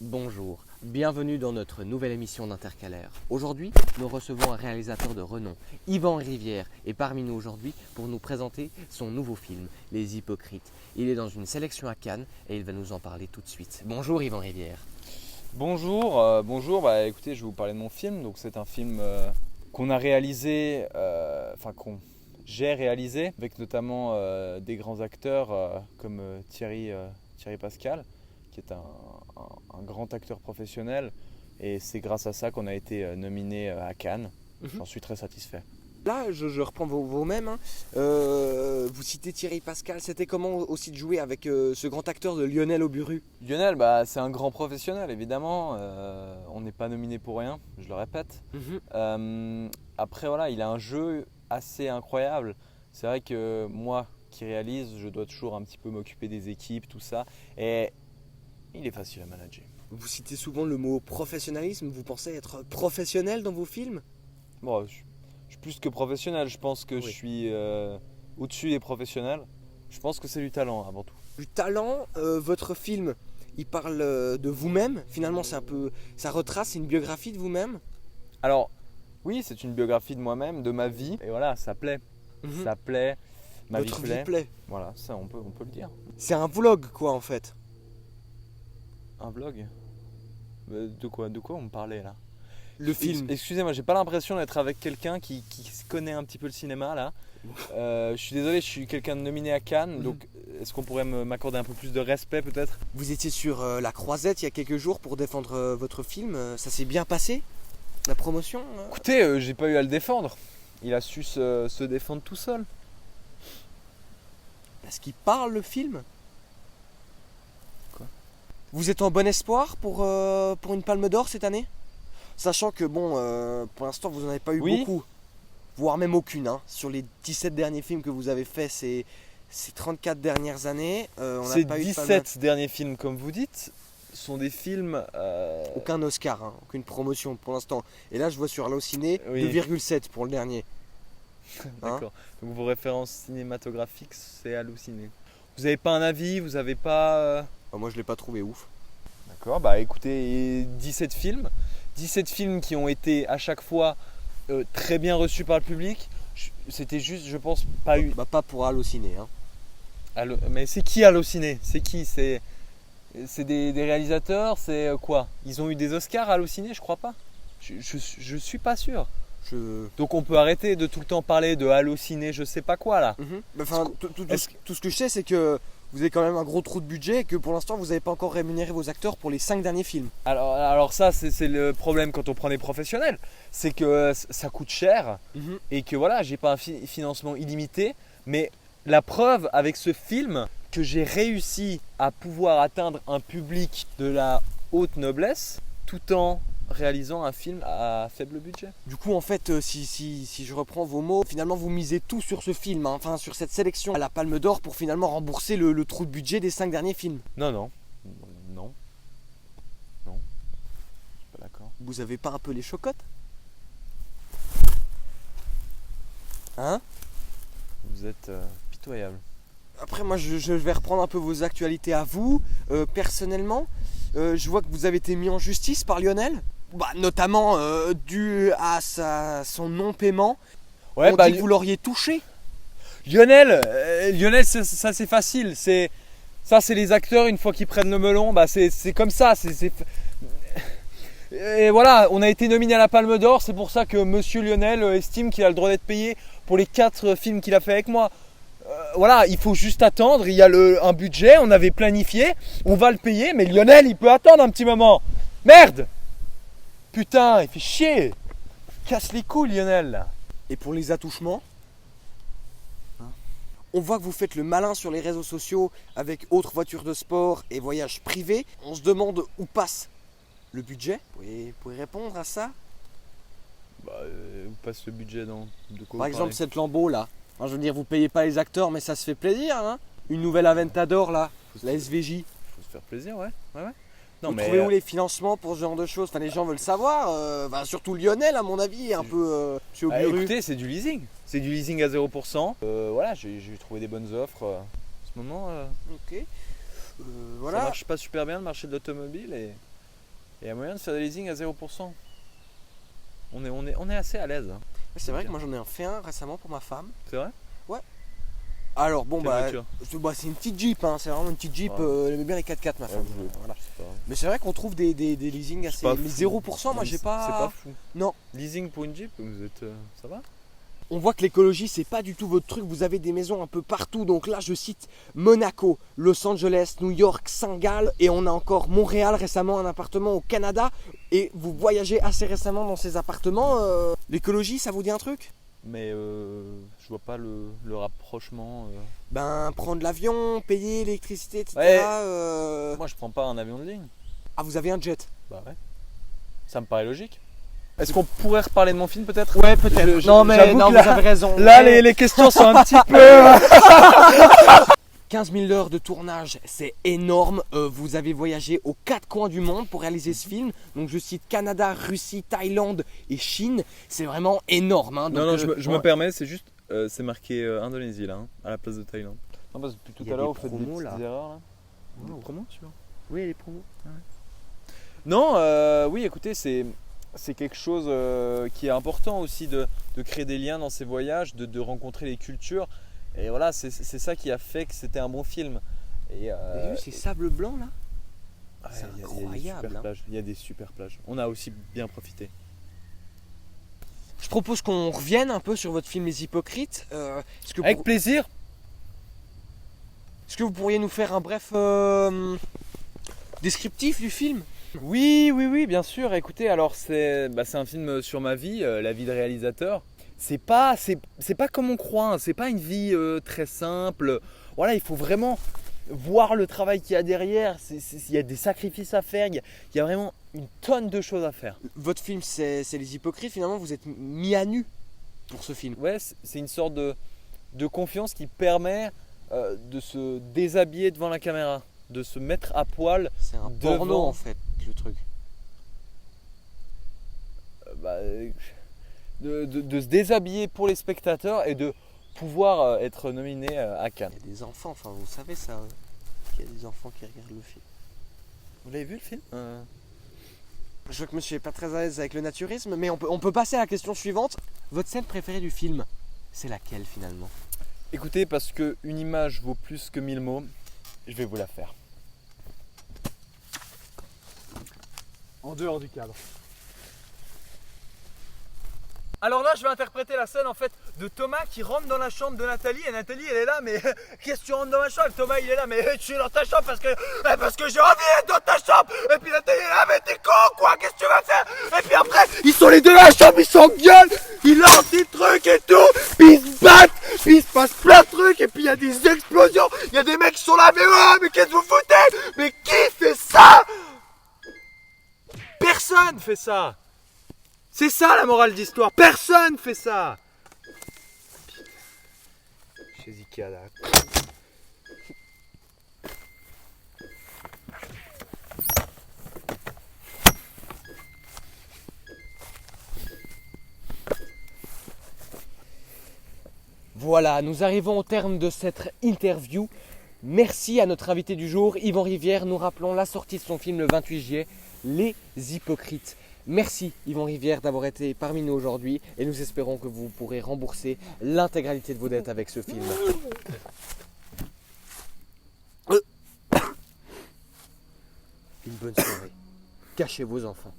Bonjour, bienvenue dans notre nouvelle émission d'Intercalaire. Aujourd'hui, nous recevons un réalisateur de renom, Yvan Rivière, est parmi nous aujourd'hui pour nous présenter son nouveau film, Les Hypocrites. Il est dans une sélection à Cannes et il va nous en parler tout de suite. Bonjour Yvan Rivière. Bonjour. Écoutez, je vais vous parler de mon film. Donc c'est un film qu'on a réalisé, j'ai réalisé avec notamment des grands acteurs comme Thierry Pascal, qui est un grand acteur professionnel, et c'est grâce à ça qu'on a été nominé à Cannes. J'en suis très satisfait. Là, je reprends vos mêmes. Vous citez Thierry Pascal, c'était comment aussi de jouer avec ce grand acteur de Lionel Auburu? Lionel, c'est un grand professionnel évidemment, on n'est pas nominé pour rien, je le répète. Après voilà, il a un jeu assez incroyable. C'est vrai que moi qui réalise, je dois toujours un petit peu m'occuper des équipes, tout ça, et il est facile à manager. Vous citez souvent le mot professionnalisme, vous pensez être professionnel dans vos films? Bon, je suis plus que professionnel, je pense que Oui. je suis au-dessus des professionnels. Je pense que c'est du talent avant tout. Du talent, votre film, il parle de vous-même, finalement ça retrace, c'est une biographie de vous-même. Alors, oui, c'est une biographie de moi-même, de ma vie, et voilà, ça plaît. Ça plaît, ma Votre vie vie plaît. Voilà, ça on peut le dire. C'est un vlog quoi en fait. Un vlog. De quoi on me parlait là? Le film. Excusez-moi, j'ai pas l'impression d'être avec quelqu'un qui connaît un petit peu le cinéma là. Je suis désolé, je suis quelqu'un de nominé à Cannes, donc est-ce qu'on pourrait m'accorder un peu plus de respect peut-être? Vous étiez sur la Croisette il y a quelques jours pour défendre votre film, ça s'est bien passé? La promotion Écoutez, j'ai pas eu à le défendre. Il a su se défendre tout seul. Parce qu'il parle le film. Quoi? Vous êtes en bon espoir pour une Palme d'Or cette année? Sachant que pour l'instant vous n'en avez pas eu Oui. beaucoup, voire même aucune. Sur les 17 derniers films que vous avez faits ces 34 dernières années, on n'a Ces pas eu de Palme 17 derniers films, comme vous dites, sont des films... aucun Oscar, aucune promotion pour l'instant. Et là je vois sur Allociné Oui. 2,7 pour le dernier. D'accord. Donc vos références cinématographiques, c'est halluciné. Vous n'avez pas un avis, vous n'avez pas... Moi je l'ai pas trouvé ouf. D'accord, écoutez, 17 films. 17 films qui ont été à chaque fois très bien reçus par le public. C'était juste, je pense, pas eu... Pas pour Allociné. Mais c'est qui Allociné? C'est qui? C'est des réalisateurs? C'est quoi? Ils ont eu des Oscars à Allociné? Je crois pas. Je suis pas sûr. Donc on peut arrêter de tout le temps parler de Allociné, je sais pas quoi là. Tout ce que je sais c'est que vous avez quand même un gros trou de budget et que pour l'instant vous n'avez pas encore rémunéré vos acteurs pour les 5 derniers films. Alors ça c'est le problème quand on prend des professionnels, c'est que ça coûte cher et que voilà, j'ai pas un financement illimité, mais la preuve avec ce film que j'ai réussi à pouvoir atteindre un public de la haute noblesse tout en réalisant un film à faible budget. Du coup en fait si je reprends vos mots, finalement vous misez tout sur ce film, sur cette sélection à la Palme d'Or pour finalement rembourser le trou de budget des 5 derniers films. Non, je suis pas d'accord. Vous avez pas un peu les chocottes? Vous êtes pitoyable. Après moi je vais reprendre un peu vos actualités à vous. Personnellement, je vois que vous avez été mis en justice par Lionel. Notamment dû à son non-paiement. On dit que vous l'auriez touché. Lionel, ça c'est facile. C'est les acteurs, une fois qu'ils prennent le melon, c'est comme ça. Et voilà, on a été nominé à la Palme d'Or. C'est pour ça que Monsieur Lionel estime qu'il a le droit d'être payé pour les 4 films qu'il a fait avec moi. Voilà, il faut juste attendre. Il y a un budget, on avait planifié, on va le payer. Mais Lionel, il peut attendre un petit moment. Merde! Putain, il fait chier! Casse les couilles, Lionel là. Et pour les attouchements, on voit que vous faites le malin sur les réseaux sociaux avec autres voitures de sport et voyages privés. On se demande où passe le budget. Vous pouvez répondre à ça? Où passe le budget dans de quoi? Par exemple, cette Lambo là. Je veux dire, vous payez pas les acteurs, mais ça se fait plaisir. Une nouvelle Aventador là, la SVJ. Faut se faire plaisir, ouais. Vous trouvez où les financements pour ce genre de choses? Les gens veulent savoir. Surtout Lionel, à mon avis, un peu chez Auburu. Écoutez, c'est du leasing. C'est du leasing à 0%. Voilà, j'ai trouvé des bonnes offres en ce moment. Ok. Ça marche pas super bien le marché de l'automobile et Et il y a moyen de faire des leasing à 0%. On est assez à l'aise. Hein. C'est vrai que moi j'en ai fait un récemment pour ma femme. C'est vrai? Alors bon Quelle voiture? c'est une petite Jeep, hein, c'est vraiment une petite Jeep, Ouais. elle aimait bien les 4x4 ma femme. Voilà. C'est pas, Mais c'est vrai qu'on trouve des leasing assez. pas Mais fou. 0%, moi j'ai pas. C'est pas fou. Non. Leasing pour une Jeep, vous êtes. Ça va? On voit que l'écologie c'est pas du tout votre truc, vous avez des maisons un peu partout, donc là je cite Monaco, Los Angeles, New York, Saint-Gall, et on a encore Montréal récemment, un appartement au Canada, et vous voyagez assez récemment dans ces appartements, l'écologie ça vous dit un truc? Mais je vois pas le rapprochement. Ben prendre l'avion, payer l'électricité, etc. Ouais. Moi je prends pas un avion de ligne. Ah vous avez un jet? Bah ouais. Ça me paraît logique. Est-ce qu'on pourrait reparler de mon film peut-être? Ouais peut-être. Non mais j'avoue non, que vous là- avez raison. Là les questions sont un petit peu. 15 000 heures de tournage, c'est énorme. Vous avez voyagé aux 4 coins du monde pour réaliser ce film. Donc je cite Canada, Russie, Thaïlande et Chine. C'est vraiment énorme. Hein. Non, Donc, je me permets, c'est juste, c'est marqué Indonésie là, hein, à la place de Thaïlande. Non, parce que depuis tout Il y a à l'heure, des vous faites des promos, petites là. erreurs là. Oh. Des promos, tu vois? Oui, les promos. Non, oui, écoutez, c'est quelque chose qui est important aussi de créer des liens dans ces voyages, de rencontrer les cultures. Et voilà, c'est ça qui a fait que c'était un bon film. Et, Vous avez vu ces sables blancs là? C'est il y a des incroyable, super hein. plages. Il y a des super plages. On a aussi bien profité. Je propose qu'on revienne un peu sur votre film Les Hypocrites. Avec plaisir. Est-ce que vous pourriez nous faire un bref descriptif du film? Oui, bien sûr. Écoutez, alors c'est un film sur ma vie, la vie de réalisateur. C'est pas comme on croit, hein. C'est pas une vie très simple. Voilà, il faut vraiment voir le travail qu'il y a derrière. Il y a des sacrifices à faire, il y a vraiment une tonne de choses à faire. Votre film c'est Les Hypocrites, finalement vous êtes mis à nu pour ce film. Ouais, c'est une sorte de confiance qui permet de se déshabiller devant la caméra, de se mettre à poil. C'est un devant- porno en fait, le truc. De se déshabiller pour les spectateurs et de pouvoir être nominé à Cannes. Il y a des enfants, enfin vous savez ça, qu'il y a des enfants qui regardent le film. Vous l'avez vu le film? Je vois que monsieur est pas très à l'aise avec le naturisme, mais on peut passer à la question suivante. Votre scène préférée du film, c'est laquelle finalement? Écoutez, parce qu'une image vaut plus que 1000 mots, je vais vous la faire. En dehors du cadre. Alors là, je vais interpréter la scène en fait de Thomas qui rentre dans la chambre de Nathalie et Nathalie elle est là, mais qu'est-ce que tu rentres dans ma chambre? Thomas il est là, mais je suis dans ta chambre parce que j'ai envie d'être dans ta chambre. Et puis Nathalie est là, mais t'es con quoi? Qu'est-ce que tu vas faire? Et puis après, ils sont les deux dans la chambre, ils s'engueulent, ils lancent des trucs et tout, puis ils se battent, puis il se passe plein de trucs et puis il y a des explosions, il y a des mecs qui sont là, mais ouais, mais qu'est-ce que vous foutez? Mais qui fait ça? Personne fait ça. C'est ça la morale d'histoire, personne fait ça. Chez Ikea là. Voilà, nous arrivons au terme de cette interview. Merci à notre invité du jour, Yvan Rivière. Nous rappelons la sortie de son film le 28 juillet, Les Hypocrites. Merci Yvan Rivière d'avoir été parmi nous aujourd'hui et nous espérons que vous pourrez rembourser l'intégralité de vos dettes avec ce film. Une bonne soirée. Cachez vos enfants.